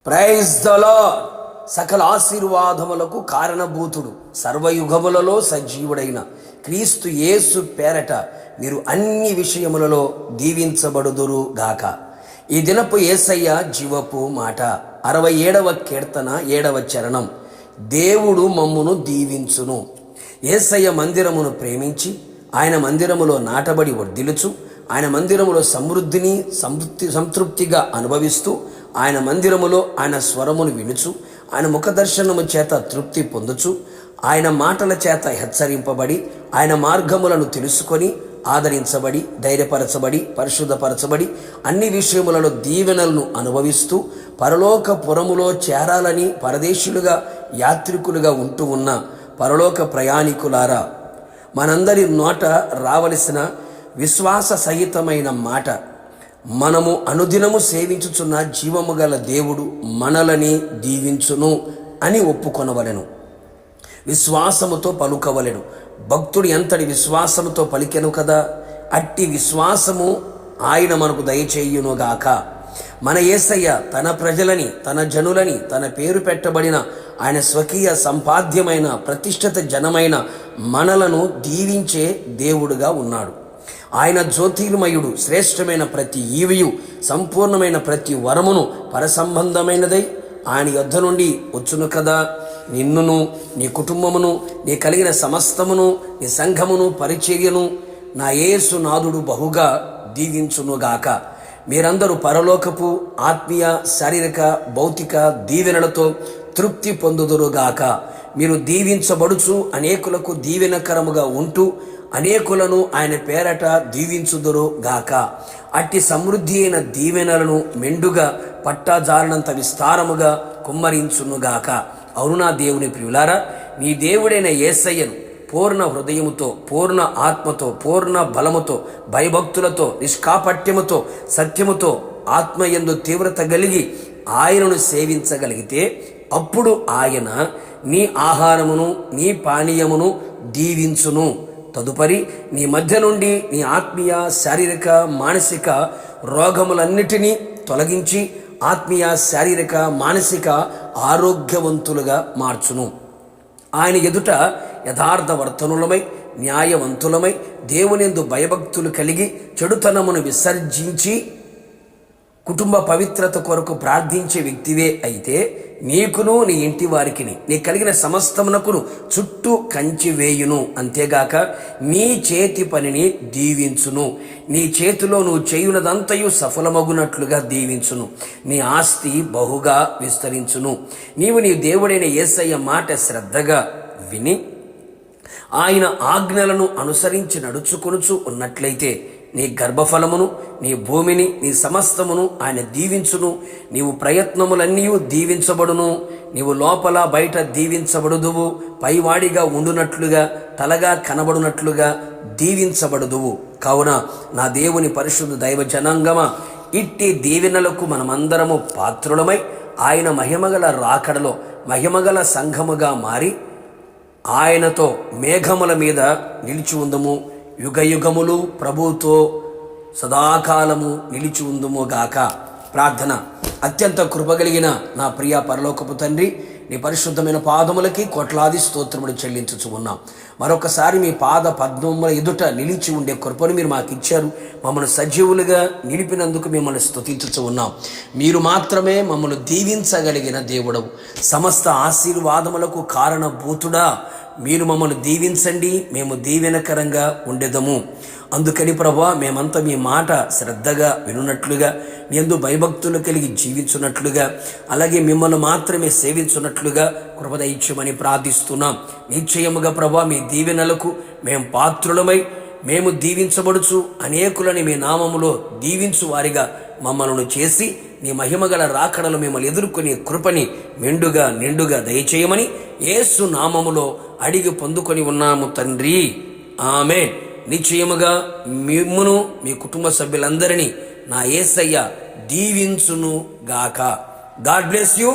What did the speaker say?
Praise the lord. సకల ఆశీర్వాదములకు కారణభూతుడు, సర్వయుగములలో సజీవుడైన క్రీస్తు యేసు పేరట మీరు అన్ని విషయములలో దీవించబడుదురు గాక. ఈ దినపు యేసయ్య జీవపు మాట. 67వ కీర్తన 7వ చరణం. దేవుడు మమ్మును దీవించును. యేసయ్య మందిరమును ప్రేమించి ఆయన మందిరములో నాటబడి వర్ధిల్లుచు, ఆయన మందిరములో సమృద్ధిని సంతృప్తిగా అనుభవిస్తూ, ఆయన మందిరములో ఆయన స్వరమును వినుచు, ఆయన ముఖదర్శనము చేత తృప్తి పొందుచు, ఆయన మాటల చేత హెచ్చరింపబడి, ఆయన మార్గములను తెలుసుకొని ఆదరించబడి, ధైర్యపరచబడి, పరిశుద్ధపరచబడి, అన్ని విషయములలో దీవెనలను అనుభవిస్తూ పరలోక పురములో చేరాలని పరదేశులుగా యాత్రికులుగా ఉంటూ ఉన్న పరలోక ప్రయాణికులారా, మనందరి నోట రావలసిన విశ్వాస సహితమైన మాట, మనము అనుదినము సేవించుచున్న జీవము గల దేవుడు మనలని దీవించును అని ఒప్పుకొనవలెను. విశ్వాసముతో పలుకవలెను. భక్తుడు ఎంతటి విశ్వాసముతో పలికెను కదా, అట్టి విశ్వాసము ఆయన మనకు దయచేయునుగాక. మన యేసయ్య తన ప్రజలని, తన జనులని, తన పేరు పెట్టబడిన ఆయన స్వకీయ సంపాద్యమైన ప్రతిష్ఠిత జనమైన మనలను దీవించే దేవుడుగా ఉన్నాడు. ఆయన జ్యోతిర్మయుడు. శ్రేష్టమైన ప్రతి ఈవియు, సంపూర్ణమైన ప్రతి వరమును పరసంబంధమైనదై ఆయన యొద్ద నుండి వచ్చును కదా. నిన్నును, నీ కుటుంబమును, నీ కలిగిన సమస్తమును, నీ సంఘమును, పరిచర్యను నా యేసు నాథుడు బహుగా దీవించునుగాక. మీరందరూ పరలోకపు ఆత్మీయ, శారీరక, భౌతిక దీవెనలతో తృప్తి పొందుదురుగాక. మీరు దీవించబడుచు అనేకులకు దీవెనకరముగా ఉంటూ అనేకులను ఆయన పేరట దీవించుదురు గాక. అట్టి సమృద్ధి అయిన దీవెనలను మెండుగా పట్టాజాలనంత విస్తారముగా కుమ్మరించునుగాక. అవును నా దేవుని ప్రియులారా, నీ దేవుడైన యేసయ్యను పూర్ణ హృదయముతో, పూర్ణ ఆత్మతో, పూర్ణ బలముతో, భయభక్తులతో, నిష్కాపట్యముతో, సత్యముతో, ఆత్మయందు తీవ్రత కలిగి ఆయనను సేవించగలిగితే అప్పుడు ఆయన నీ ఆహారమును, నీ పానీయమును దీవించును. తదుపరి నీ మధ్య నుండి నీ ఆత్మీయ, శారీరక, మానసిక రోగములన్నిటినీ తొలగించి ఆత్మీయ, శారీరక, మానసిక ఆరోగ్యవంతులుగా మార్చును. ఆయన ఎదుట యథార్థవర్తనులమై, న్యాయవంతులమై, దేవునియందు భయభక్తులు కలిగి చెడుతనమును విసర్జించి కుటుంబ పవిత్రత కొరకు ప్రార్థించే వ్యక్తివే అయితే నీకును, నీ ఇంటి వారికిని, నీ కలిగిన సమస్తమునకును చుట్టూ కంచి వేయును. అంతేగాక నీ చేతి పనిని దీవించును. నీ చేతిలో నువ్వు చేయునదంతయు సఫలమగునట్లుగా దీవించును. నీ ఆస్తి బహుగా విస్తరించును. నీవు నీ దేవుడైన యేసయ్య మాట శ్రద్ధగా విని ఆయన ఆజ్ఞలను అనుసరించి నడుచుకొనుచు ఉన్నట్లయితే నీ గర్భఫలమును, నీ భూమిని, నీ సమస్తమును ఆయన దీవించును. నీవు ప్రయత్నములన్నీ దీవించబడును. నీవు లోపల బయట దీవించబడుదువు. పైవాడిగా ఉండునట్లుగా, తలగా కనబడునట్లుగా దీవించబడుదువు. కావున నా దేవుని పరిశుద్ధ దైవ జనాంగమా, ఇట్టి దీవెనలకు మనమందరము పాత్రులమై ఆయన మహిమగల రాకడలో మహిమగల సంఘముగా మారి ఆయనతో మేఘముల మీద నిలిచి ఉందము. యుగయుగములు ప్రభుతో సదాకాలము నిలిచి ఉందుము గాక. ప్రార్థన. అత్యంత కృపగలిగిన నా ప్రియ పరలోకపు తండ్రి, నీ పరిశుద్ధమైన పాదములకి కోట్లాది స్తోత్రములు చెల్లించుచు ఉన్నాం. మరొకసారి మీ పాద పద్మముల ఎదుట నిలిచి ఉండే కృపను మీరు మాకు ఇచ్చారు. మమ్మల్ని సజీవులుగా నిలిపినందుకు మిమ్మల్ని స్తుతించుచు ఉన్నాం. మీరు మాత్రమే మమ్మల్ని దీవించగలిగిన దేవుడవు. సమస్త ఆశీర్వాదములకు కారణభూతుడా, మీరు మమ్మల్ని దీవించండి, మేము దీవెనకరంగా ఉండేదము. అందుకని ప్రభా, మేమంతా మీ మాట శ్రద్ధగా వినున్నట్లుగా, మీ యందు భయభక్తులు కలిగి జీవించున్నట్లుగా, అలాగే మిమ్మల్ని మాత్రమే సేవించున్నట్లుగా కృప దయచేయమని ప్రార్థిస్తున్నాం. నిశ్చయముగా ప్రభా, మీ దీవెనలకు మేము పాత్రులమై మేము దీవించబడుచు అనేకులని మీ నామములో దీవించు వారిగా మమ్మల్ని చేసి నీ మహిమగల రాకడలు మిమ్మల్ని ఎదుర్కొనే కృపని మెండుగా నిండుగా దయచేయమని యేసు నామములో అడిగి పొందుకొని ఉన్నాము తండ్రి. ఆమేన్. నిశ్చయముగా మిమ్మును, మీ కుటుంబ సభ్యులందరినీ నా యేసయ్య దీవించును గాక. God bless you.